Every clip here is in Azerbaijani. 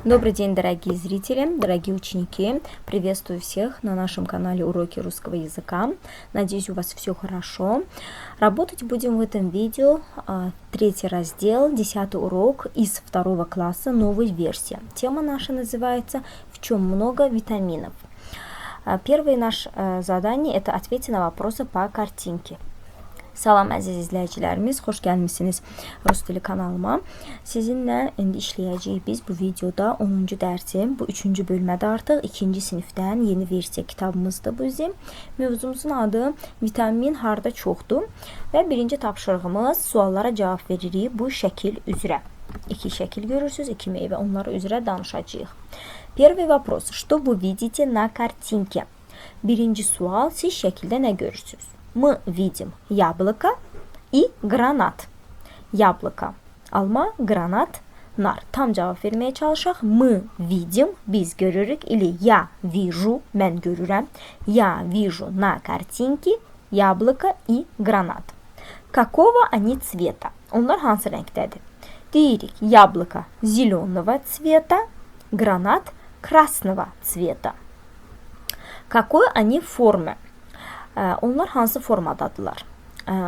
Добрый день, дорогие зрители, дорогие ученики. Приветствую всех на нашем канале Уроки русского языка. Надеюсь, у вас все хорошо. Работать будем в этом видео. Третий раздел, 10 урок из 2 класса, новой версии. Тема наша называется «В чем много витаминов?». Первое наше задание – это ответить на вопросы по kартинке. Salam əziz izləyicilərimiz, xoş gəlmisiniz Rus dili kanalıma. Sizinlə indi işləyəcəyik biz bu videoda 10-cu dərsi, bu 3-cü bölmədə artıq 2-ci sinifdən yeni versiya kitabımızdır bu bizim. Mövzumuzun adı vitamin harda çoxdur və birinci tapşırığımız suallara cavab veririk bu şəkil üzrə. İki şəkil görürsünüz, iki meyvə, onları üzrə danışacağıq. Первый вопрос. Что вы видите на картинке? Birinci sual, siz şəkildə nə görürsünüz? Мы видим яблоко и гранат. Яблоко, alma, granat, nar. Tam cavab verməyə çalışaq. Мы видим, biz görürük. Или я вижу, mən görürəm. Я вижу на картинке яблоко и гранат. Какого они цвета? Onlar hansı rəngdədir? Deyirik, яблоко зеленого цвета, гранат красного цвета. Какой они формы? Onlar hansı formadadırlar?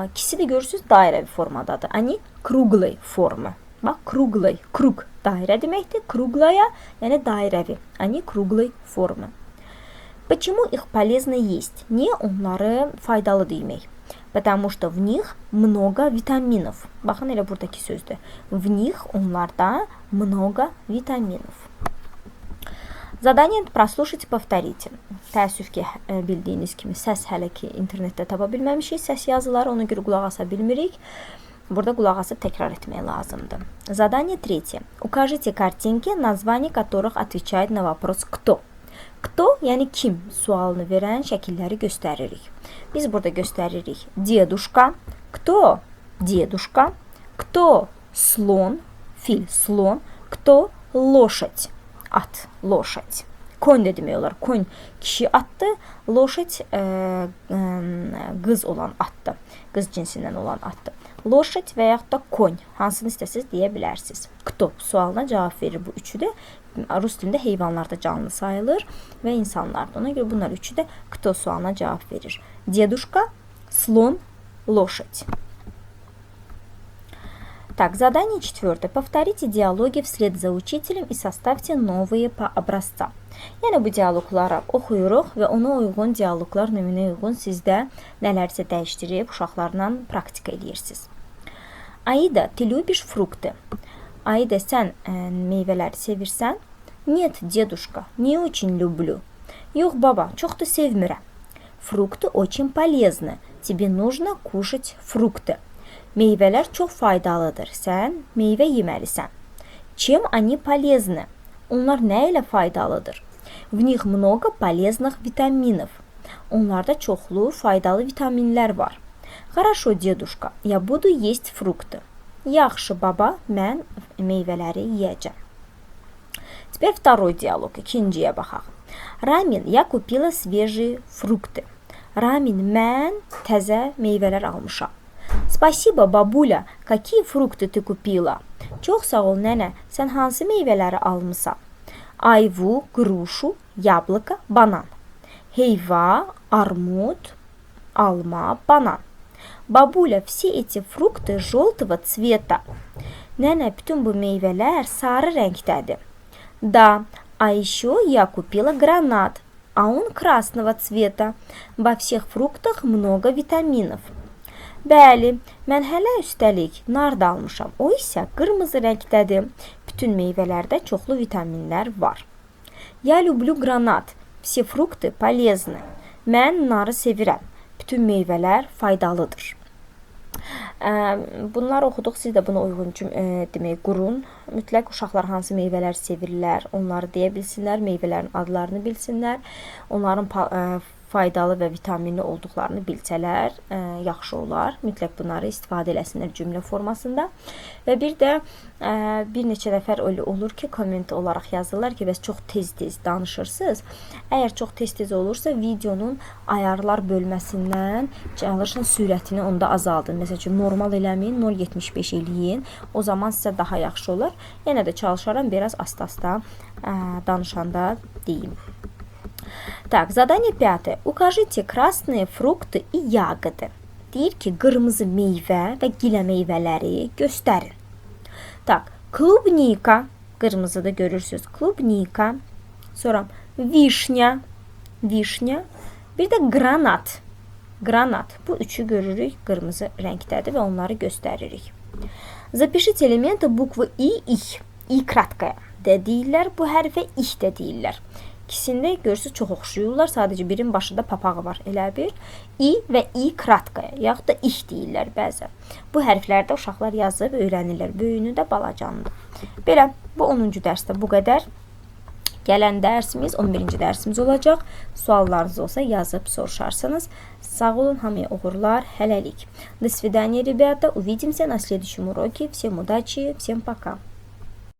İkisi de görürsünüz dairəvi formadadır. Они круглой формы. Bax, круглой, kruq dairə deməkdir. Круглая, yəni dairəvi. Они круглой формы. Почему их полезно есть? Niyə onları faydalı demək? Потому что в них много витаминов. Baxın elə buradakı sözdür. В них, onlarda много витаминов. Zadание прослушать и повторите. Təəssüf ki, bildiyiniz kimi səs hələ ki internetdə tapa bilməmişik. Səs yazıları, ona görə qulaq asa bilmirik. Burada qulaq asıb təkrar etmək lazımdır. Задание третье. Укажите картинки, названия которых отвечает на вопрос «Кто?». «Кто?» yəni kim sualını verən şəkilləri göstəririk. Biz burada göstəririk дедушка. Кто? Дедушка. Кто? Слон. Fil, slon. Кто? Лошадь. At, лошадь. Koń da demək olar. Koń kişi atdır, лошадь qız olan atdır. Qız cinsindən olan atdır. Лошадь və yaxud da koň. Hansını istəsiniz deyə bilərsiniz. Кто sualına cavab verir bu üçü də. Rus dilində heyvanlarda canlı sayılır və insanlarda. Ona görə bunlar üçü də кто sualına cavab verir. Дедушка, слон, лошадь. Так, задание 4. Повторите диалоги вслед за учителем и составьте новые по образца. Yəni bu dialoqları oxuyuruq və ona uyğun dialoqlar növünə uyğun sizdə nələrsə dəyişdirib uşaqlarla praktika edirsiniz. Aida, ты любишь фрукты? Aida, sən meyvələri sevirsən? Нет, дедушка, не очень люблю. Yox, baba, çox da sevmirəm. Фрукты очень полезны. Тебе нужно кушать фрукты. Meyvələr çox faydalıdır. Sən meyvə yeməlisən. Чем они полезны? Onlar nə ilə faydalıdır? В них много полезных витаминов. Onlarda çoxlu faydalı vitaminlər var. Хорошо, дедушка, я буду есть фрукты. Yaxşı, baba, mən meyvələri yeyəcəm. Теперь второй диалог, ikinciyə baxaq. Рамин, я купила свежие фрукты. Рамин, mən təzə meyvələr almışam. Спасибо, бабуля, какие фрукты ты купила? Çox sağ ol, nənə, sən hansı meyvələri almısan? Ayvu, грушу, яблоко, банан. Heyva, armud, alma, банан. Бабуля, все эти фрукты желтого цвета. Nənə, bütün bu meyvələr sarı rəngdədir. Да, а еще я купила гранат, а он красного цвета. Во всех фруктах много витаминов. Bəli, mən hələ üstəlik nar da almışam. O isə qırmızı rəngdədir. Bütün meyvələrdə çoxlu vitaminlər var. Я люблю гранат. Все фрукты полезны. Mən narı sevirəm. Bütün meyvələr faydalıdır. Bunları oxuduq. Siz də buna uyğun demək qurun. Mütləq uşaqlar hansı meyvələr sevirlər, onları deyə bilsinlər, meyvələrin adlarını bilsinlər, onların faydalı və vitaminli olduqlarını bilsələr, yaxşı olar. Mütləq bunları istifadə eləsinlər cümlə formasında. Və bir də bir neçə nəfər olur ki, komment olaraq yazırlar ki, bəs çox tez-tez danışırsınız. Əgər çox tez-tez olursa, videonun ayarlar bölməsindən çalışın sürətini onda azaldın. Məsəl üçün, normal eləməyin, 0.75 eləyin. O zaman sizə daha yaxşı olar. Yenə də çalışaram biraz asta-asta danışanda deyim. Так, задание 5. Укажите красные фрукты и ягоды. Deyir ki, qırmızı meyvə və gilə meyvələri göstərin. Так, клубника, qırmızıda görürsünüz, клубника. Sonra vişня, vişня. Bir də granat, granat. Bu üçü görürük, qırmızı rəngdədir və onları göstəririk. Запишите элементы буквы и, их. İ kratkaya də deyirlər, bu hərfə ih də deyirlər. İkisində görürsünüz çox oxşuyurlar. Sadəcə birinin başında papağı var. Elə bir i və i kratkaya, yaxud da ih deyirlər bəzən. Bu hərflərdə uşaqlar yazıb öyrənirlər. Böyüyünü də balacanını. Belə, bu 10-cu dərsdə bu qədər. Gələn dərsimiz 11-ci dərsimiz olacaq. Suallarınız olsa yazıb soruşarsınız. Sağ olun, hamıya uğurlar, hələlik. До свидания, ребята. Увидимся на следующем уроке. Всем удачи, всем пока.